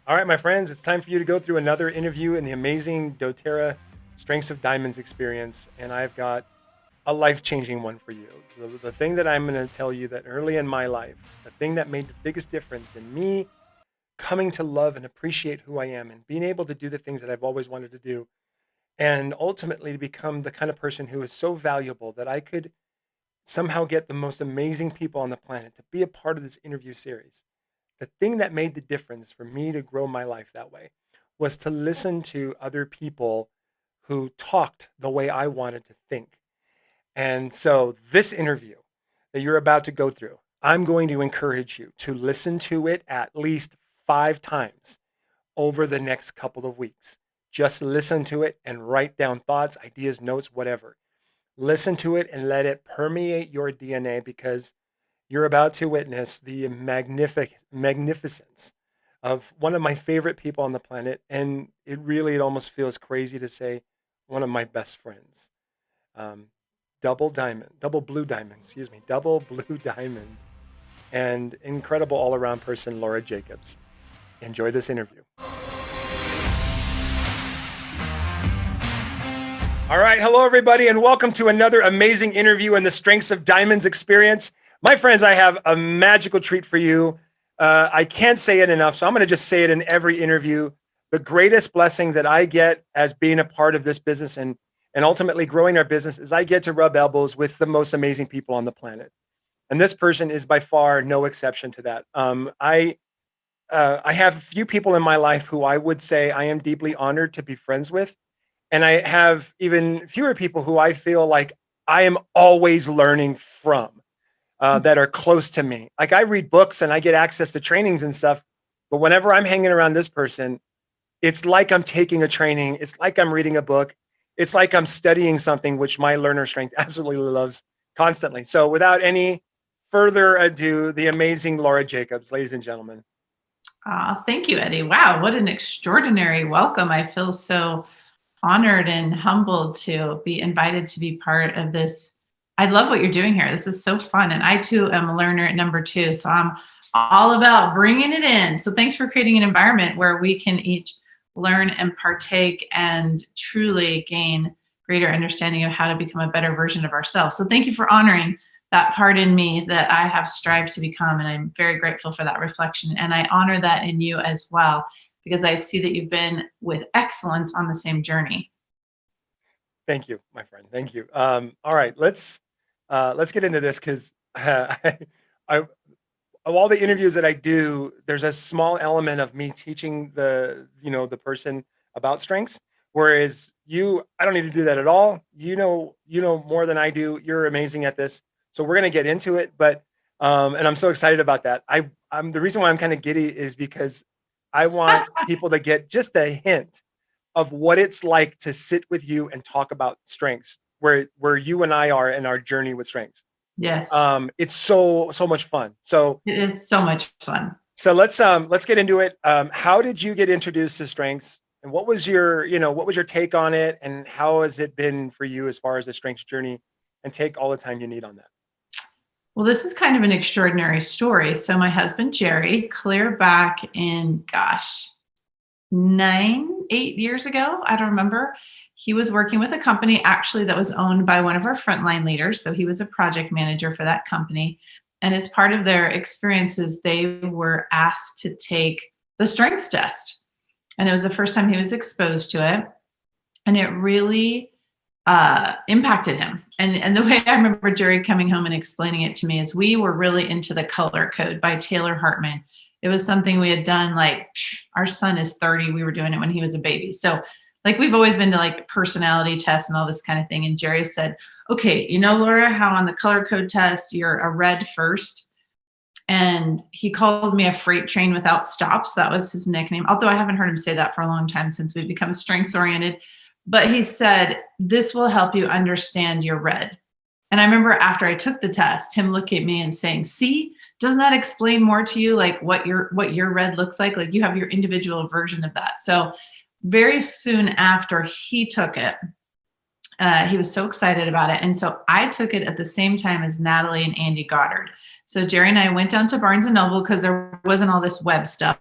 All right, my friends, it's time for you to go through another interview in the amazing doTERRA Strengths of Diamonds experience. And I've got a life-changing one for you. The thing that I'm going to tell you that early in my life, the thing that made the biggest difference in me coming to love and appreciate who I am and being able to do the things that I've always wanted to do, and ultimately to become the kind of person who is so valuable that I could somehow get the most amazing people on the planet to be a part of this interview series. The thing that made the difference for me to grow my life that way was to listen to other people who talked the way I wanted to think. And so, this interview that you're about to go through, I'm going to encourage you to listen to it at least 5 times over the next couple of weeks. Just listen to it and write down thoughts, ideas, notes, whatever. Listen to it and let it permeate your DNA because you're about to witness the magnificence of one of my favorite people on the planet. And it almost feels crazy to say one of my best friends. Um, double blue diamond, double blue diamond, and incredible all around person, Laura Jacobs. Enjoy this interview. All right. Hello, everybody, and welcome to another amazing interview in the Strengths of Diamonds experience. My friends, I have a magical treat for you. I can't say it enough, so I'm going to just say it in every interview. The greatest blessing that I get as being a part of this business and ultimately growing our business is I get to rub elbows with the most amazing people on the planet. And this person is by far no exception to that. I have a few people in my life who I would say I am deeply honored to be friends with. And I have even fewer people who I feel like I am always learning from that are close to me. Like I read books and I get access to trainings and stuff. But whenever I'm hanging around this person, it's like I'm taking a training. It's like I'm reading a book. It's like I'm studying something, which my learner strength absolutely loves constantly. So without any further ado, the amazing Laura Jacobs, ladies and gentlemen. Thank you, Eddie. Wow, what an extraordinary welcome. I feel so honored and humbled to be invited to be part of this. I love what you're doing here. This is so fun. And I too am a learner at number 2. So I'm all about bringing it in. So thanks for creating an environment where we can each learn and partake and truly gain greater understanding of how to become a better version of ourselves. So thank you for honoring that part in me that I have strived to become. And I'm very grateful for that reflection. And I honor that in you as well, because I see that you've been with excellence on the same journey. Thank you, my friend. Thank you. All right, let's get into this because I of all the interviews that I do, there's a small element of me teaching the person about strengths. Whereas you, I don't need to do that at all. You know more than I do. You're amazing at this. So we're gonna get into it. But and I'm so excited about that. I'm the reason why I'm kind of giddy is because I want people to get just a hint of what it's like to sit with you and talk about strengths, where you and I are in our journey with strengths. Yes, It's so much fun. So it is so much fun. let's get into it. How did you get introduced to strengths, and what was your take on it, and how has it been for you as far as the strengths journey? And take all the time you need on that. Well, this is kind of an extraordinary story. So my husband, Jerry, clear back in, 8 years ago, I don't remember. He was working with a company actually that was owned by one of our frontline leaders. So he was a project manager for that company. And as part of their experiences, they were asked to take the strengths test. And it was the first time he was exposed to it. And it really impacted him. And the way I remember Jerry coming home and explaining it to me is we were really into the color code by Taylor Hartman. It was something we had done, like our son is 30. We were doing it when he was a baby. So like we've always been to like personality tests and all this kind of thing. And Jerry said, okay, Laura, how on the color code test, you're a red first. And he calls me a freight train without stops. That was his nickname. Although I haven't heard him say that for a long time since we've become strengths oriented. But he said, this will help you understand your red. And I remember after I took the test, him looking at me and saying, see, doesn't that explain more to you, like what your red looks like? Like you have your individual version of that. So very soon after he took it, he was so excited about it. And so I took it at the same time as Natalie and Andy Goddard. So Jerry and I went down to Barnes & Noble because there wasn't all this web stuff.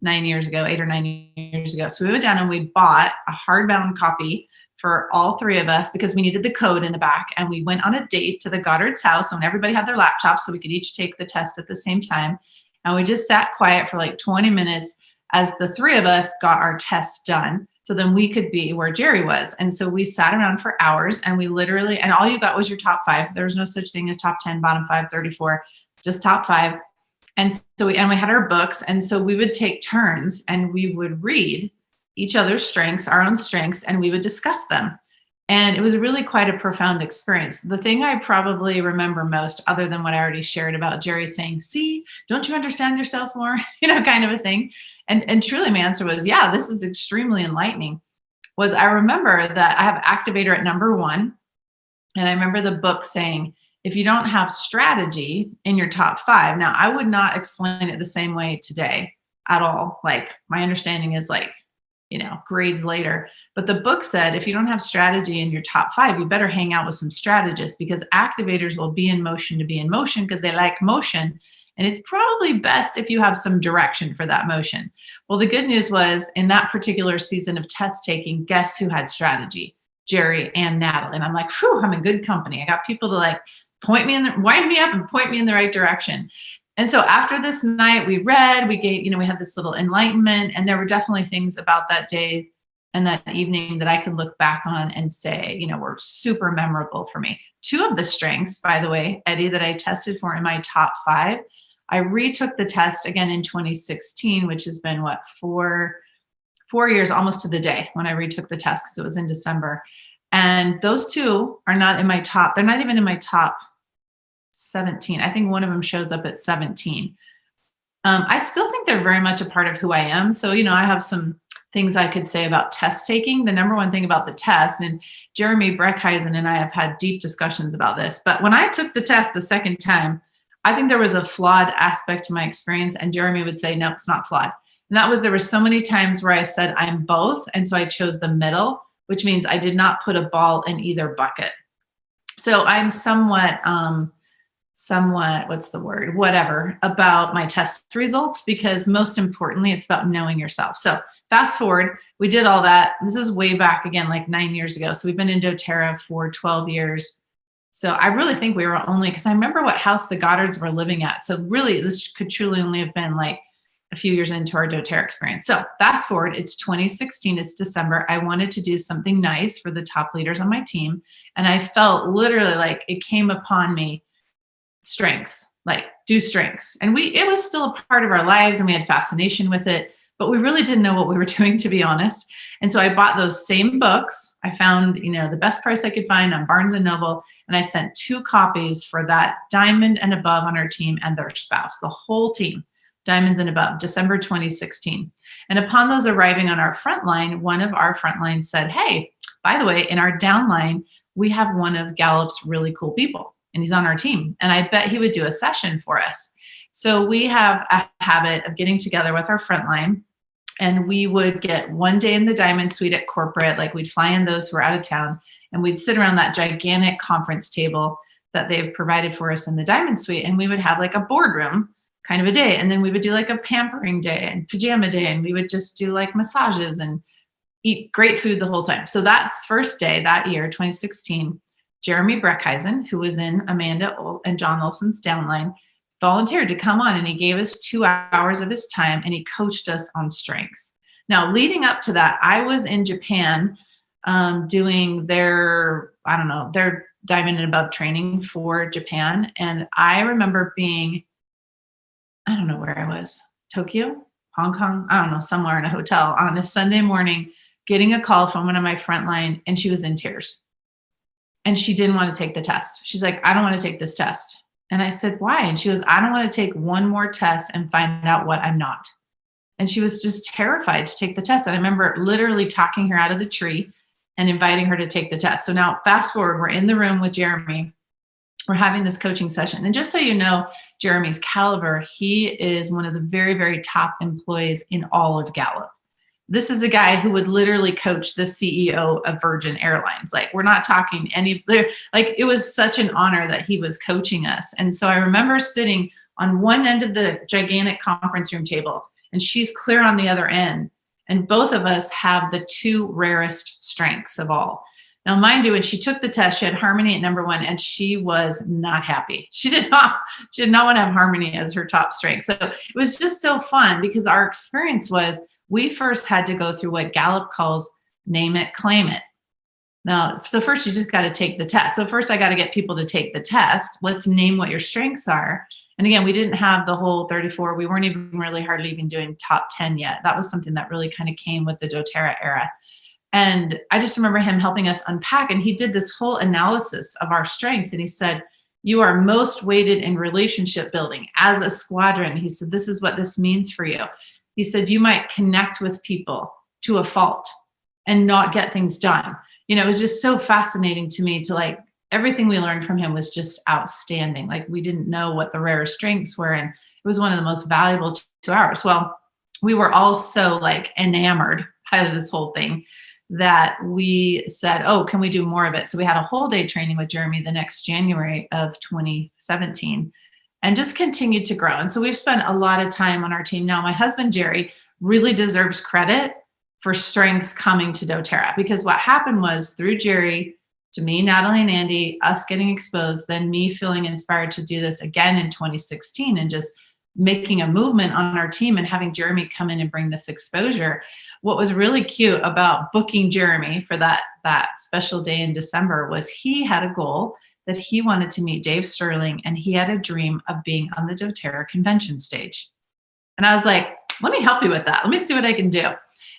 8 or 9 years ago. So we went down and we bought a hardbound copy for all three of us because we needed the code in the back. And we went on a date to the Goddard's house when everybody had their laptops so we could each take the test at the same time. And we just sat quiet for like 20 minutes as the three of us got our tests done. So then we could be where Jerry was. And so we sat around for hours and we literally, and all you got was your top 5. There was no such thing as top 10, bottom 5, 34, just top 5. And so we had our books. And so we would take turns and we would read each other's strengths, our own strengths, and we would discuss them. And it was really quite a profound experience. The thing I probably remember most, other than what I already shared about Jerry saying, see, don't you understand yourself more? Kind of a thing. And truly my answer was, yeah, this is extremely enlightening. Was I remember that I have activator at number 1. And I remember the book saying, if you don't have strategy in your top 5, now I would not explain it the same way today at all. Like my understanding is like, grades later. But the book said, if you don't have strategy in your top 5, you better hang out with some strategists because activators will be in motion to be in motion because they like motion. And it's probably best if you have some direction for that motion. Well, the good news was in that particular season of test taking, guess who had strategy? Jerry and Natalie. And I'm like, whew, I'm in good company. I got people to like wind me up and point me in the right direction. And so after this night, we read, we had this little enlightenment, and there were definitely things about that day and that evening that I could look back on and say, were super memorable for me. 2 of the strengths, by the way, Eddie, that I tested for in my top 5, I retook the test again in 2016, which has been 4 years, almost to the day when I retook the test because it was in December. And those 2 are not in my top. They're not even in my top 17. I think one of them shows up at 17. I still think they're very much a part of who I am. So, I have some things I could say about test taking. The number one thing about the test, and Jeremy Breckheisen and I have had deep discussions about this, but when I took the test the second time, I think there was a flawed aspect to my experience. And Jeremy would say, no, it's not flawed. And that was, there were so many times where I said, I'm both. And so I chose the middle, which means I did not put a ball in either bucket. So I'm somewhat, whatever about my test results, because most importantly, it's about knowing yourself. So fast forward, we did all that. This is way back again, like 9 years ago. So we've been in doTERRA for 12 years. So I really think we were only, because I remember what house the Goddards were living at. So really, this could truly only have been like a few years into our doTERRA experience. So fast forward, it's 2016, it's December. I wanted to do something nice for the top leaders on my team. And I felt literally like it came upon me, strengths, like do strengths. And it was still a part of our lives and we had fascination with it, but we really didn't know what we were doing, to be honest. And so I bought those same books. I found, the best price I could find on Barnes & Noble. And I sent 2 copies for that diamond and above on our team and their spouse, the whole team, diamonds and above, December 2016. And upon those arriving on our front line, one of our front lines said, hey, by the way, in our downline, we have one of Gallup's really cool people. And he's on our team. And I bet he would do a session for us. So we have a habit of getting together with our frontline, and we would get one day in the Diamond Suite at corporate, like we'd fly in those who are out of town, and we'd sit around that gigantic conference table that they've provided for us in the Diamond Suite. And we would have like a boardroom kind of a day. And then we would do like a pampering day and pajama day. And we would just do like massages and eat great food the whole time. So that's first day that year, 2016. Jeremy Breckheisen, who was in Amanda and John Olson's downline, volunteered to come on, and he gave us 2 hours of his time and he coached us on strengths. Now, leading up to that, I was in Japan doing their diamond and above training for Japan. And I remember being, I don't know where I was, Tokyo, Hong Kong, I don't know, somewhere in a hotel on a Sunday morning, getting a call from one of my frontline, and she was in tears. And she didn't want to take the test. She's like, I don't want to take this test. And I said, why? And she goes, I don't want to take one more test and find out what I'm not. And she was just terrified to take the test. And I remember literally talking her out of the tree and inviting her to take the test. So now fast forward, we're in the room with Jeremy. We're having this coaching session. And just so you know, Jeremy's caliber, he is one of the very, very top employees in all of Gallup. This is a guy who would literally coach the CEO of Virgin Airlines. Like, we're not talking it was such an honor that he was coaching us. And so I remember sitting on one end of the gigantic conference room table, and she's clear on the other end. And both of us have the two rarest strengths of all. Now, mind you, when she took the test, she had harmony at number one, and she was not happy. She did not want to have harmony as her top strength. So it was just so fun because our experience was we first had to go through what Gallup calls name it, claim it. Now, so first you just got to take the test. So first I got to get people to take the test. Let's name what your strengths are. And again, we didn't have the whole 34. We weren't even really hardly even doing top 10 yet. That was something that really kind of came with the doTERRA era. And I just remember him helping us unpack, and he did this whole analysis of our strengths. And he said, you are most weighted in relationship building as a squadron. He said, this is what this means for you. He said, you might connect with people to a fault and not get things done. You know, it was just so fascinating to me to like, everything we learned from him was just outstanding. Like we didn't know what the rare strengths were. And it was one of the most valuable 2 hours. Well, we were all so like enamored by this whole thing that we said, oh, can we do more of it? So we had a whole day training with Jeremy the next January of 2017 and just continued to grow. And so we've spent a lot of time on our team. Now, my husband, Jerry, really deserves credit for strengths coming to doTERRA, because what happened was through Jerry to me, Natalie and Andy, us getting exposed, then me feeling inspired to do this again in 2016 and just making a movement on our team and having Jeremy come in and bring this exposure. What was really cute about booking Jeremy for that special day in December was he had a goal that he wanted to meet Dave Sterling, and he had a dream of being on the doTERRA convention stage. And I was like, let me help you with that. Let me see what I can do.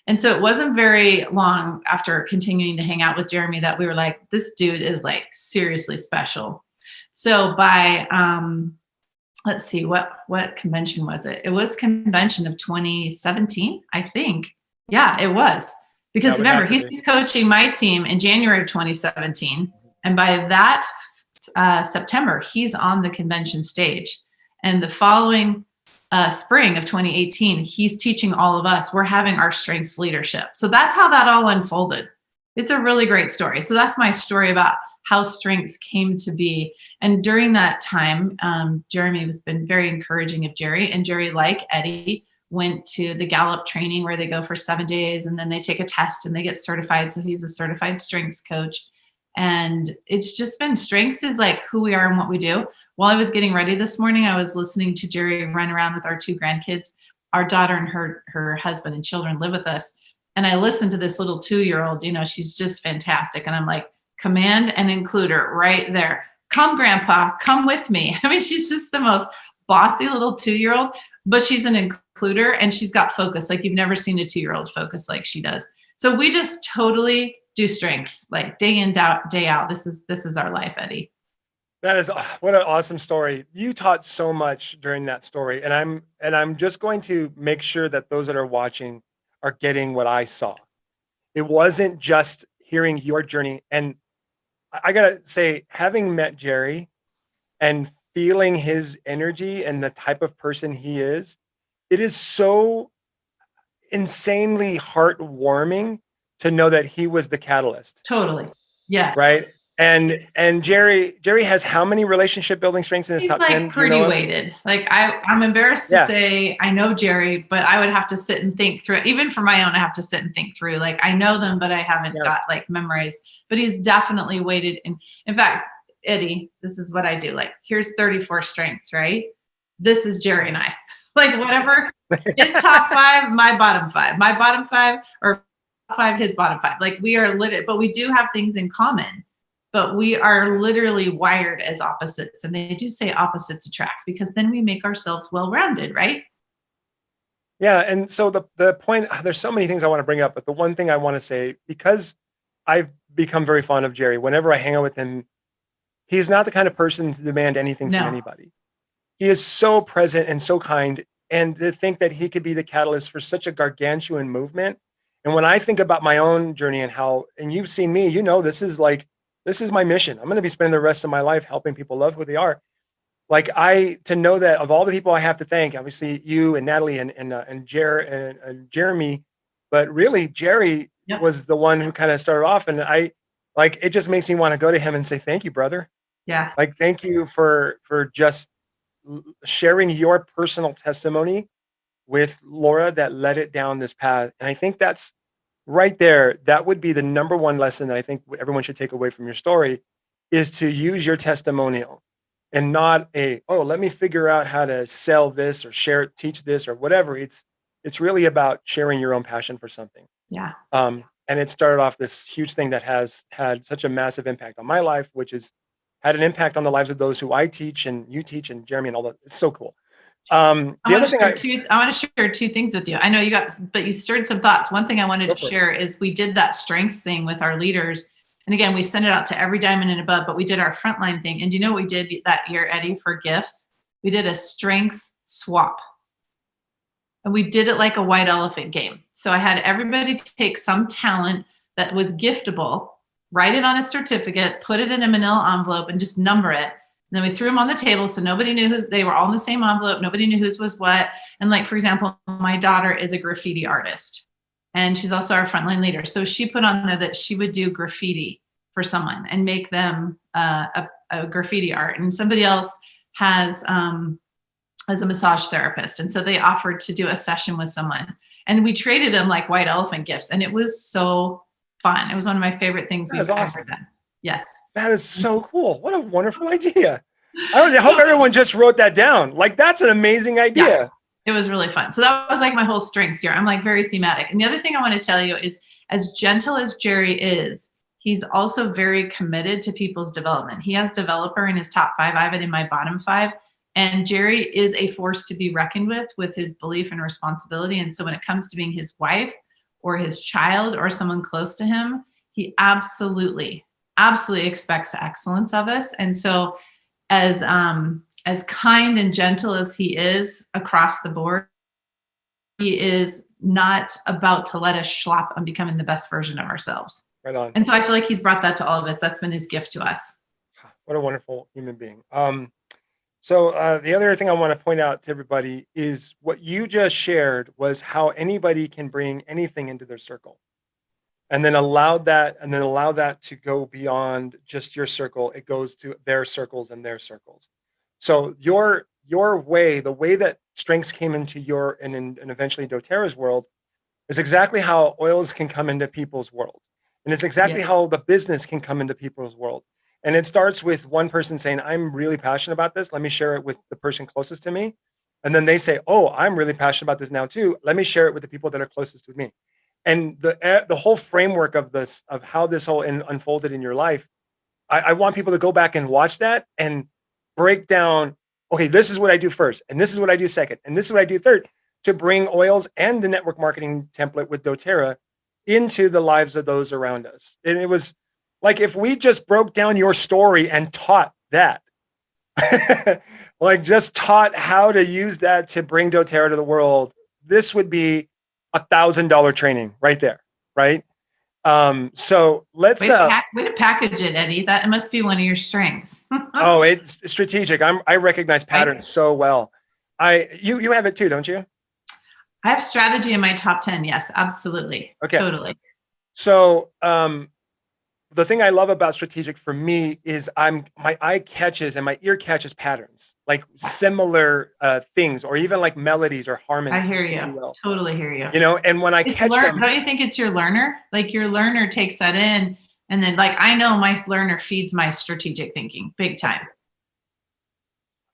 And so it wasn't very long after continuing to hang out with Jeremy that we were like, this dude is like seriously special. So by, let's see, what convention was it? It was convention of 2017, I think. Yeah, it was. Because remember, he's coaching my team in January of 2017. And by that September, he's on the convention stage. And the following spring of 2018, he's teaching all of us. We're having our strengths leadership. So that's how that all unfolded. It's a really great story. So that's my story about how strengths came to be. And during that time, Jeremy has been very encouraging of Jerry. And Jerry, like Eddie, went to the Gallup training where they go for 7 days and then they take a test and they get certified. So he's a certified strengths coach. And it's just been strengths is like who we are and what we do. While I was getting ready this morning, I was listening to Jerry run around with our 2 grandkids. Our daughter and her husband and children live with us. And I listened to this little 2-year-old, you know, she's just fantastic. And I'm like, command and include her right there. Come, grandpa, come with me. I mean, she's just the most bossy little 2-year-old, but she's an includer and she's got focus. Like you've never seen a 2-year-old focus like she does. So we just totally do strengths like day in, day out. This is our life, Eddie. That is what an awesome story. You taught so much during that story. And I'm just going to make sure that those that are watching are getting what I saw. It wasn't just hearing your journey. And I gotta say, having met Jerry and feeling his energy and the type of person he is, it is so insanely heartwarming to know that he was the catalyst. Totally. Yeah. Right. And Jerry has how many relationship building strengths in his top 10? Pretty weighted. Like I'm embarrassed to say I know Jerry, but I would have to sit and think through it. Even for my own, I have to sit and think through. Like I know them, but I haven't got like memorized. But he's definitely weighted. In fact, Eddie, this is what I do. Like here's 34 strengths, right? This is Jerry and I. Like whatever. His top 5, my bottom 5. My bottom 5 or 5, his bottom 5. Like we are but we do have things in common. But we are literally wired as opposites. And they do say opposites attract because then we make ourselves well-rounded, right? Yeah. And so the point, there's so many things I want to bring up, but the one thing I want to say, because I've become very fond of Jerry, whenever I hang out with him, he's not the kind of person to demand anything from anybody. He is so present and so kind. And to think that he could be the catalyst for such a gargantuan movement. And when I think about my own journey and you've seen me, you know, this is my mission. I'm going to be spending the rest of my life helping people love who they are. Like to know that of all the people I have to thank, obviously you and Natalie and Jeremy, but really Jerry was the one who kind of started off. And it just makes me want to go to him and say, thank you, brother. Yeah. Like, thank you for just sharing your personal testimony with Laura that led it down this path. And I think that's right there. That would be the number one lesson that I think everyone should take away from your story, is to use your testimonial and not oh, let me figure out how to sell this or share it, teach this or whatever. It's really about sharing your own passion for something. Yeah. And it started off this huge thing that has had such a massive impact on my life, which has had an impact on the lives of those who I teach and you teach and Jeremy and all that. It's so cool. The other thing I want to share two things with you. I know but you stirred some thoughts. One thing I wanted to share is we did that strengths thing with our leaders. And again, we sent it out to every diamond and above, but we did our frontline thing. And do you know what we did that year, Eddie, for gifts? We did a strengths swap. And we did it like a white elephant game. So I had everybody take some talent that was giftable, write it on a certificate, put it in a manila envelope, and just number it. And then we threw them on the table so nobody knew who they were, all in the same envelope. Nobody knew whose was what. And like, for example, my daughter is a graffiti artist and she's also our frontline leader. So she put on there that she would do graffiti for someone and make them a graffiti art. And somebody else has as a massage therapist. And so they offered to do a session with someone and we traded them like white elephant gifts. And it was so fun. It was one of my favorite things we've ever done. Yes. That is so cool. What a wonderful idea. I hope everyone just wrote that down. Like, that's an amazing idea. Yeah, it was really fun. So that was like my whole strengths here. I'm like very thematic. And the other thing I want to tell you is, as gentle as Jerry is, he's also very committed to people's development. He has developer in his top 5. I have it in my bottom 5. And Jerry is a force to be reckoned with his belief and responsibility. And so when it comes to being his wife or his child or someone close to him, he absolutely expects excellence of us. And so as kind and gentle as he is across the board, he is not about to let us schlop on becoming the best version of ourselves. Right on. And so I feel like he's brought that to all of us. That's been his gift to us. What a wonderful human being. So the other thing I want to point out to everybody is what you just shared was how anybody can bring anything into their circle. And then allow that to go beyond just your circle. It goes to their circles and their circles. So your way, the way that strengths came into your and eventually doTERRA's world, is exactly how oils can come into people's world. And it's exactly how the business can come into people's world. And it starts with one person saying, I'm really passionate about this. Let me share it with the person closest to me. And then they say, oh, I'm really passionate about this now too. Let me share it with the people that are closest with me. And the whole framework of how this whole unfolded in your life, I want people to go back and watch that and break down, okay, this is what I do first, and this is what I do second, and this is what I do third, to bring oils and the network marketing template with doTERRA into the lives of those around us. And it was like, if we just broke down your story and taught that, like just taught how to use that to bring doTERRA to the world, this would be $1,000 training right there, right? So let's way to package it, Eddie. That must be one of your strengths. Oh, it's strategic. I recognize patterns so well. You have it too, don't you? I have strategy in my top 10. Yes, absolutely. Okay. Totally. So the thing I love about strategic for me is my eye catches and my ear catches patterns, like similar things, or even like melodies or harmony. I hear you. Totally hear you. You know, and when I catch them, don't you think it's your learner? Like your learner takes that in, and then like I know my learner feeds my strategic thinking big time.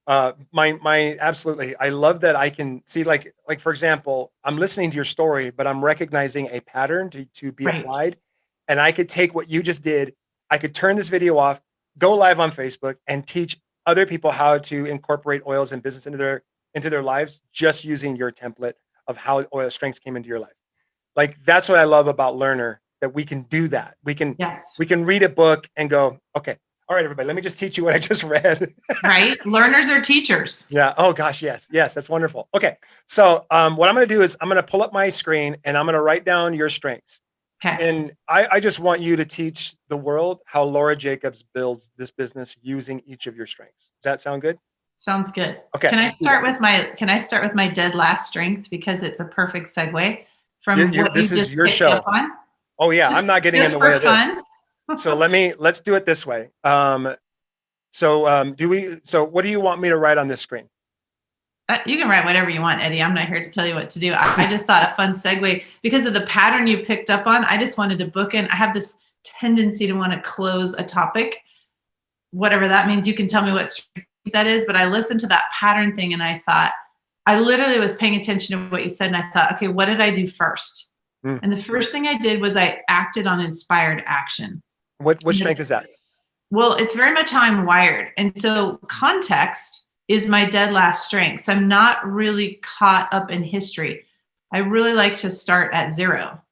My absolutely. I love that I can see like for example, I'm listening to your story, but I'm recognizing a pattern to be applied. And I could take what you just did, I could turn this video off, go live on Facebook, and teach other people how to incorporate oils and business into their lives, just using your template of how oil strengths came into your life. Like, that's what I love about Learner, that we can do that. We can read a book and go, okay, all right, everybody, let me just teach you what I just read. Right? Learners are teachers. Yeah. Oh gosh. Yes. That's wonderful. Okay. So what I'm going to do is I'm going to pull up my screen and I'm going to write down your strengths. Okay. And I just want you to teach the world how Laura Jacobs builds this business using each of your strengths. Does that sound good? Sounds good. Okay. Can I start with my dead last strength, because it's a perfect segue from what this you is just your show. Up on? Oh yeah, I'm not getting in the way of this. So let's do it this way. So what do you want me to write on this screen? You can write whatever you want, Eddie. I'm not here to tell you what to do. I just thought a fun segue because of the pattern you picked up on. I just wanted to book in. I have this tendency to want to close a topic, whatever that means. You can tell me what that is, but I listened to that pattern thing and I thought, I literally was paying attention to what you said. And I thought, okay, what did I do first? And the first thing I did was I acted on inspired action. What strength is that? Well, it's very much how I'm wired. And so context is my dead last strength. So I'm not really caught up in history. I really like to start at zero.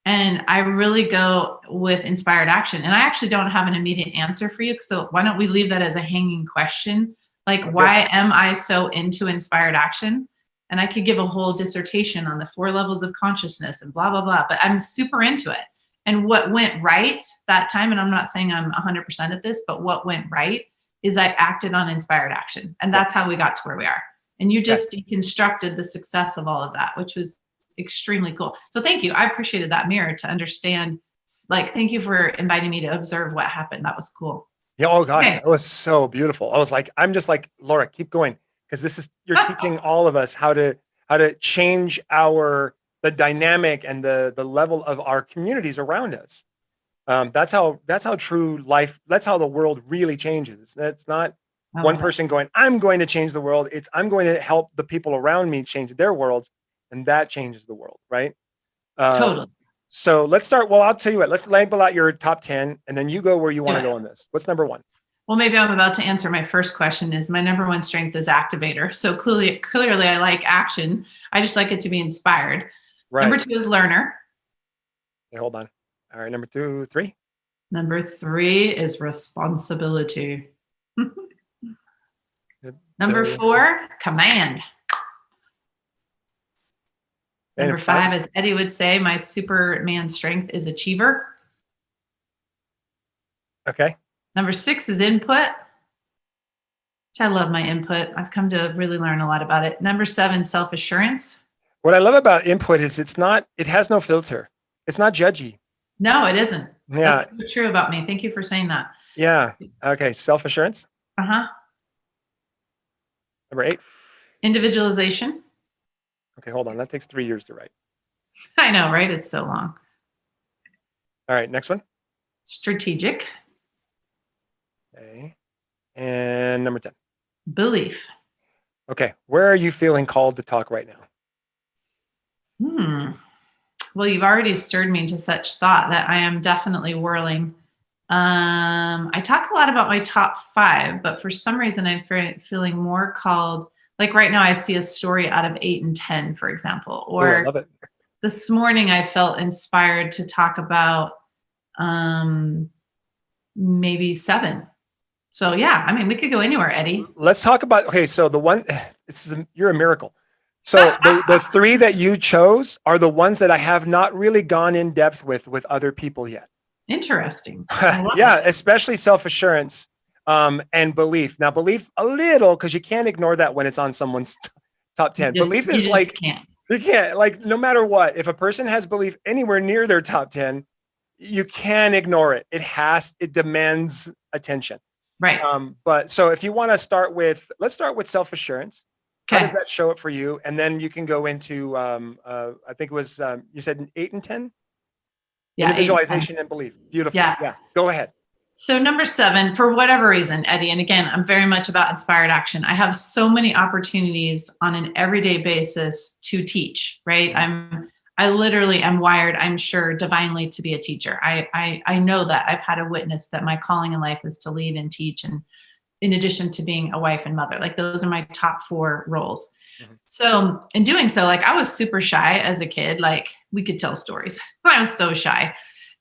And I really go with inspired action. And I actually don't have an immediate answer for you. So why don't we leave that as a hanging question? Like, why am I so into inspired action? And I could give a whole dissertation on the 4 levels of consciousness and blah, blah, blah. But I'm super into it. And what went right that time, and I'm not saying I'm 100% at this, but what went right is I acted on inspired action. And that's how we got to where we are. And you just deconstructed the success of all of that, which was extremely cool. So thank you. I appreciated that mirror to understand. Like, thank you for inviting me to observe what happened. That was cool. Yeah. Oh gosh, that was so beautiful. I'm just like, Laura, keep going. Because you're teaching all of us how to change the dynamic and the level of our communities around us. That's how true life, that's how the world really changes. That's not one person going, I'm going to change the world. It's I'm going to help the people around me change their worlds, and that changes the world, right? Totally. So let's start. Well, I'll tell you what, let's label out your top 10 and then you go where you want to go on this. What's number 1? Well, maybe I'm about to answer my first question. Is my number 1 strength is activator. So clearly I like action. I just like it to be inspired. Right. Number 2 is learner. Okay, hold on. All right. Number 2, 3. Number 3 is responsibility. Number 4, command. Number 5, as Eddie would say, my Superman strength is achiever. Okay. Number 6 is input, which I love my input. I've come to really learn a lot about it. Number 7, self-assurance. What I love about input is it has no filter. It's not judgy. No, it isn't. Yeah. That's so true about me. Thank you for saying that. Yeah. Okay. Self-assurance. Uh-huh. Number 8. Individualization. Okay, hold on. That takes 3 years to write. I know, right? It's so long. All right, next one. Strategic. Okay. And number 10. Belief. Okay, where are you feeling called to talk right now? Well, you've already stirred me into such thought that I am definitely whirling. I talk a lot about my top 5, but for some reason I'm feeling more called. Like right now, I see a story out of 8 and 10, for example. Or I love it. This morning, I felt inspired to talk about maybe 7. So yeah, I mean, we could go anywhere, Eddie. Let's talk about, okay, so you're a miracle. So the 3 that you chose are the ones that I have not really gone in depth with other people yet. Interesting. Yeah, especially self-assurance. And belief. Now, belief a little, because you can't ignore that when it's on someone's top 10. Belief is like, you can't, like, no matter what, if a person has belief anywhere near their top 10, you can't ignore it. It demands attention. Right. But so if you want to let's start with self-assurance. Okay. How does that show up for you? And then you can go into, I think it was, you said 8 and 10? Yeah. Individualization and belief. Beautiful. Yeah. Go ahead. So number 7, for whatever reason, Eddie, and again, I'm very much about inspired action. I have so many opportunities on an everyday basis to teach, right? I literally am wired, I'm sure, divinely to be a teacher. I know that. I've had a witness that my calling in life is to lead and teach, and in addition to being a wife and mother, like those are my top 4 roles. Mm-hmm. So in doing so, like I was super shy as a kid. Like we could tell stories. I was so shy.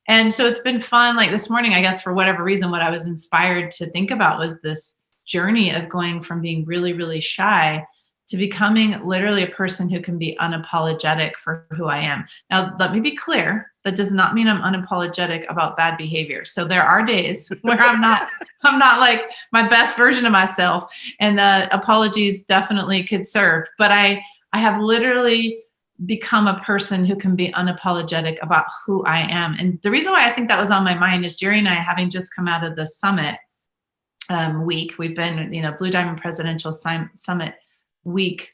And so it's been fun. Like this morning, I guess for whatever reason, what I was inspired to think about was this journey of going from being really, really shy to becoming literally a person who can be unapologetic for who I am. Now, let me be clear. That does not mean I'm unapologetic about bad behavior. So there are days where I'm not like my best version of myself, and apologies definitely could serve. But I have literally become a person who can be unapologetic about who I am. And the reason why I think that was on my mind is Jerry and I, having just come out of the summit week, we've been, Blue Diamond Presidential Summit week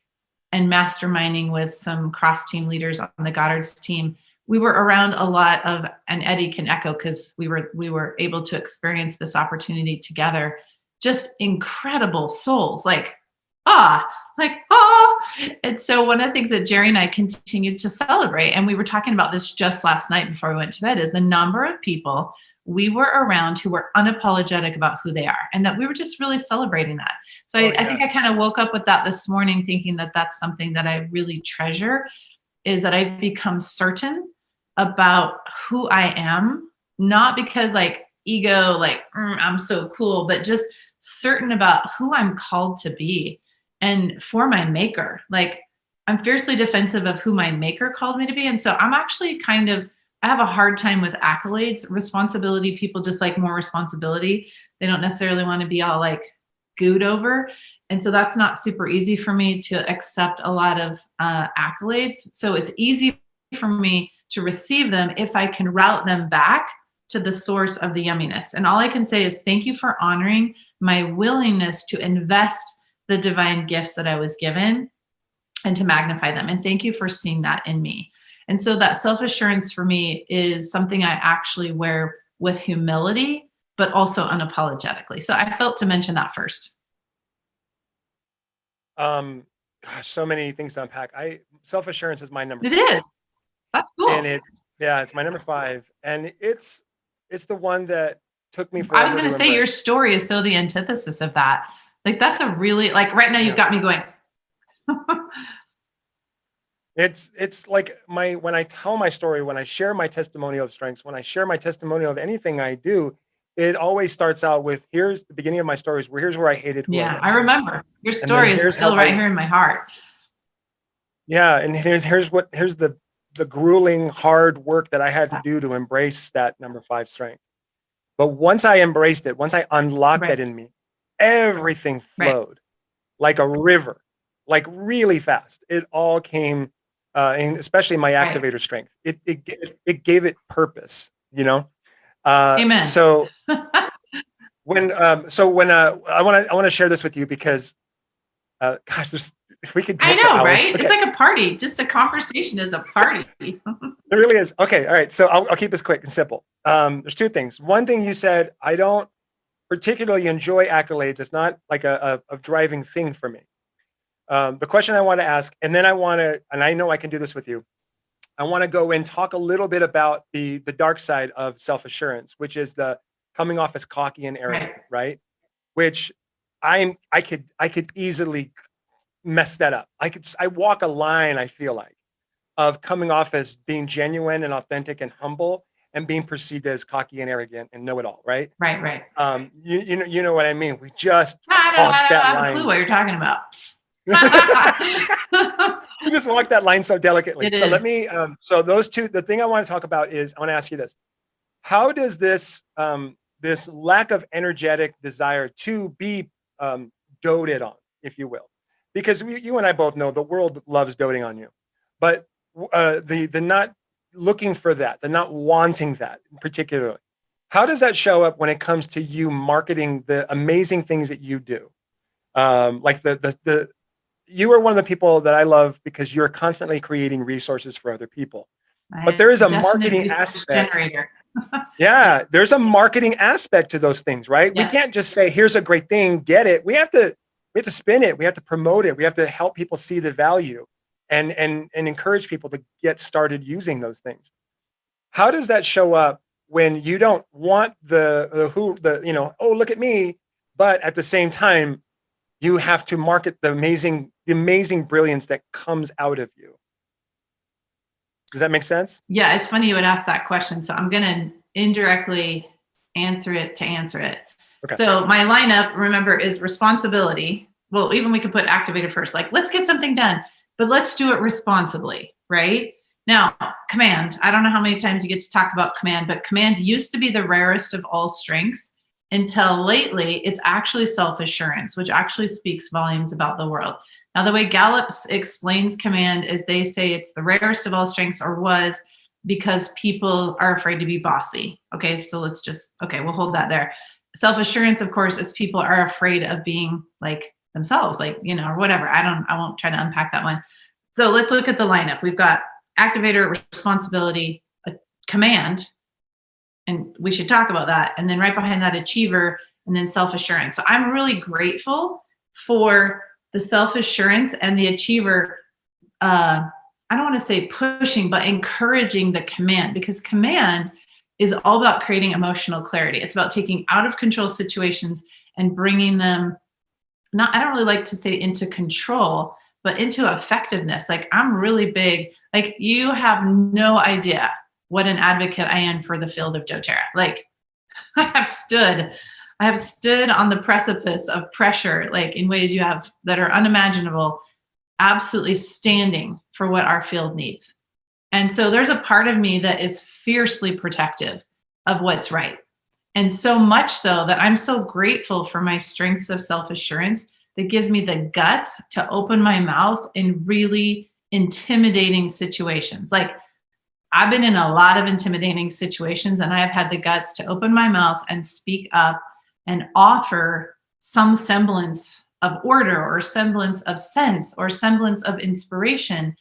and masterminding with some cross team leaders on the Goddard's team, we were around a lot of, and Eddie can echo because we were able to experience this opportunity together, just incredible souls, ah, and so one of the things that Jerry and I continued to celebrate, and we were talking about this just last night before we went to bed, is the number of people we were around who were unapologetic about who they are, and that we were just really celebrating that. So I think I kind of woke up with that this morning, thinking that that's something that I really treasure, is that I've become certain about who I am, not because ego, I'm so cool, but just certain about who I'm called to be and for my maker. I'm fiercely defensive of who my maker called me to be. And so I'm actually I have a hard time with accolades. Responsibility, people just like more responsibility. They don't necessarily want to be all gooed over. And so that's not super easy for me to accept a lot of accolades. So it's easy for me to receive them if I can route them back to the source of the yumminess. And all I can say is thank you for honoring my willingness to invest the divine gifts that I was given and to magnify them. And thank you for seeing that in me. And so that self-assurance for me is something I actually wear with humility, but also unapologetically. So I felt to mention that first. Gosh, so many things to unpack. Self-assurance is my number. It is. That's cool. And it's my number 5. And it's the one that took me forever. I was going to say your story is so the antithesis of that. That's a really, right now you've got me going. It's when I tell my story, when I share my testimonial of strengths, when I share my testimonial of anything I do, it always starts out with, here's the beginning of my stories, here's where I hated who I was. I remember. Your story is still right here in my heart. Yeah, and here's the grueling hard work that I had to do to embrace that number 5 strength. But once I embraced it, once I unlocked that in me, everything flowed like a river, really fast. It all came, and especially my activator strength. It gave it purpose, Amen. So when I want to share this with you because, gosh, we could go I know, for hours. right? Okay. It's like a party. Just a conversation is a party. It really is. Okay. All right. So I'll keep this quick and simple. There's 2 things. One thing you said, I don't particularly enjoy accolades. It's not like a driving thing for me. The question I want to ask, and then and I know I can do this with you. I want to go and talk a little bit about the dark side of self-assurance, which is the coming off as cocky and arrogant, right? Which I could easily mess that up. I walk a line, I feel like, of coming off as being genuine and authentic and humble and being perceived as cocky and arrogant and know-it-all, right? Right. You know what I mean? We just I don't have a clue what you're talking about. We just walk that line so delicately. Let me, so those 2, the thing I want to talk about is, I want to ask you this. How does this lack of energetic desire to be doted on, if you will? Because you and I both know the world loves doting on you, but the not looking for that, the not wanting that particularly, how does that show up when it comes to you marketing the amazing things that you do? You are one of the people that I love because you're constantly creating resources for other people. But there is a marketing aspect. Yeah, there's a marketing aspect to those things, right? Yeah. We can't just say, here's a great thing, get it. We have to spin it. We have to promote it. We have to help people see the value and encourage people to get started using those things. How does that show up when you don't want oh, look at me, but at the same time, you have to market the amazing brilliance that comes out of you? Does that make sense? Yeah, it's funny you would ask that question. So I'm going to indirectly answer it to answer it. Okay. So my lineup, remember, is responsibility. Well, even we could put activator first, let's get something done, but let's do it responsibly, right? Now, command. I don't know how many times you get to talk about command, but command used to be the rarest of all strengths. Until lately, it's actually self-assurance, which actually speaks volumes about the world. Now, the way Gallup explains command is they say it's the rarest of all strengths, or was, because people are afraid to be bossy. Okay, so we'll hold that there. Self-assurance, of course, is people are afraid of being themselves, like, or whatever. I won't try to unpack that one. So let's look at the lineup. We've got activator, responsibility, a command, and we should talk about that. And then right behind that, achiever, and then self-assurance. So I'm really grateful for the self-assurance and the achiever. I don't want to say pushing, but encouraging the command, because command is all about creating emotional clarity. It's about taking out of control situations and bringing them, I don't really like to say into control, but into effectiveness. Like, I'm really big, like, you have no idea what an advocate I am for the field of doTERRA. Like, I have stood on the precipice of pressure, like in ways you have that are unimaginable, absolutely standing for what our field needs. And so there's a part of me that is fiercely protective of what's right. And so much so that I'm so grateful for my strengths of self-assurance that gives me the guts to open my mouth in really intimidating situations. Like, I've been in a lot of intimidating situations, and I have had the guts to open my mouth and speak up and offer some semblance of order or semblance of sense or semblance of inspiration.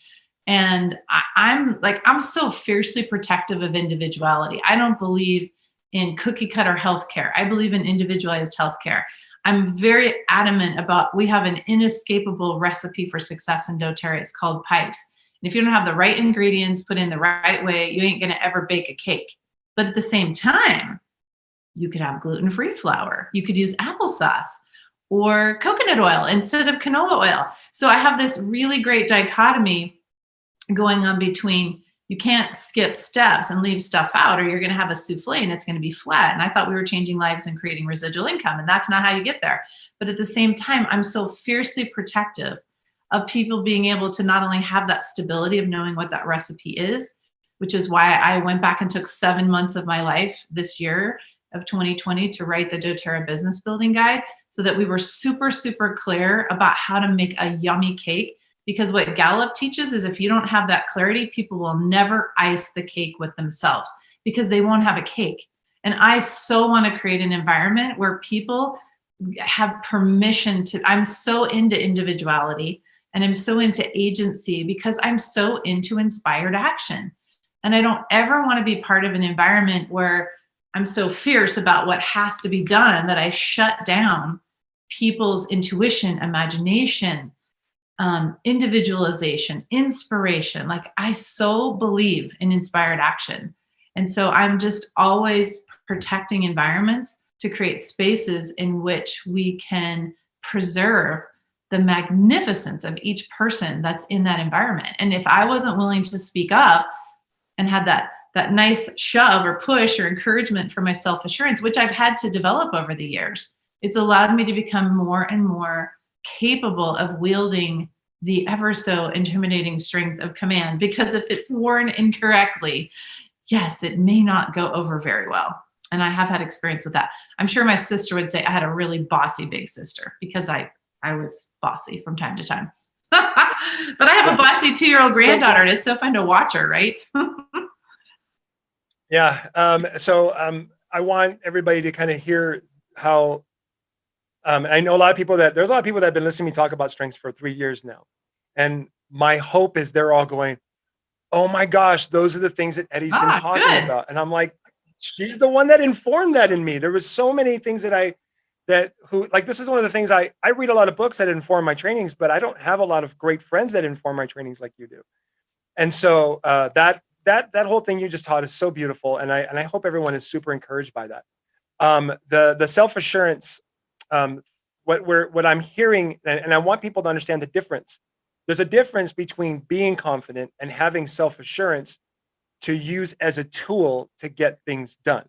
And I'm so fiercely protective of individuality. I don't believe in cookie cutter healthcare. I believe in individualized healthcare. I'm very adamant about, we have an inescapable recipe for success in doTERRA. It's called pipes. And if you don't have the right ingredients put in the right way, you ain't going to ever bake a cake. But at the same time, you could have gluten-free flour. You could use applesauce or coconut oil instead of canola oil. So I have this really great dichotomy going on between, you can't skip steps and leave stuff out, or you're going to have a souffle and it's going to be flat. And I thought we were changing lives and creating residual income, and that's not how you get there. But at the same time, I'm so fiercely protective of people being able to not only have that stability of knowing what that recipe is, which is why I went back and took 7 months of my life this year of 2020 to write the doTERRA business building guide, so that we were super, super clear about how to make a yummy cake. Because what Gallup teaches is, if you don't have that clarity, people will never ice the cake with themselves because they won't have a cake. And I so want to create an environment where people have permission to, I'm so into individuality and I'm so into agency because I'm so into inspired action. And I don't ever want to be part of an environment where I'm so fierce about what has to be done that I shut down people's intuition, imagination, individualization, inspiration. Like, I so believe in inspired action. And so I'm just always protecting environments to create spaces in which we can preserve the magnificence of each person that's in that environment. And if I wasn't willing to speak up and had that nice shove or push or encouragement for my self-assurance, which I've had to develop over the years, it's allowed me to become more and more capable of wielding the ever so intimidating strength of command. Because if it's worn incorrectly, yes, it may not go over very well. And I have had experience with that. I'm sure my sister would say I had a really bossy big sister, because I was bossy from time to time. But I have a bossy 2-year-old granddaughter, and it's so fun to watch her, right? Yeah. I want everybody to kind of hear how, I know there's a lot of people that have been listening to me talk about strengths for 3 years now. And my hope is they're all going, oh my gosh, those are the things that Eddie's been talking about. And I'm like, she's the one that informed that in me. There was so many things that this is one of the things I read a lot of books that inform my trainings, but I don't have a lot of great friends that inform my trainings like you do. And so that whole thing you just taught is so beautiful. And I hope everyone is super encouraged by that. The self-assurance, what I'm hearing, and I want people to understand the difference. There's a difference between being confident and having self-assurance to use as a tool to get things done.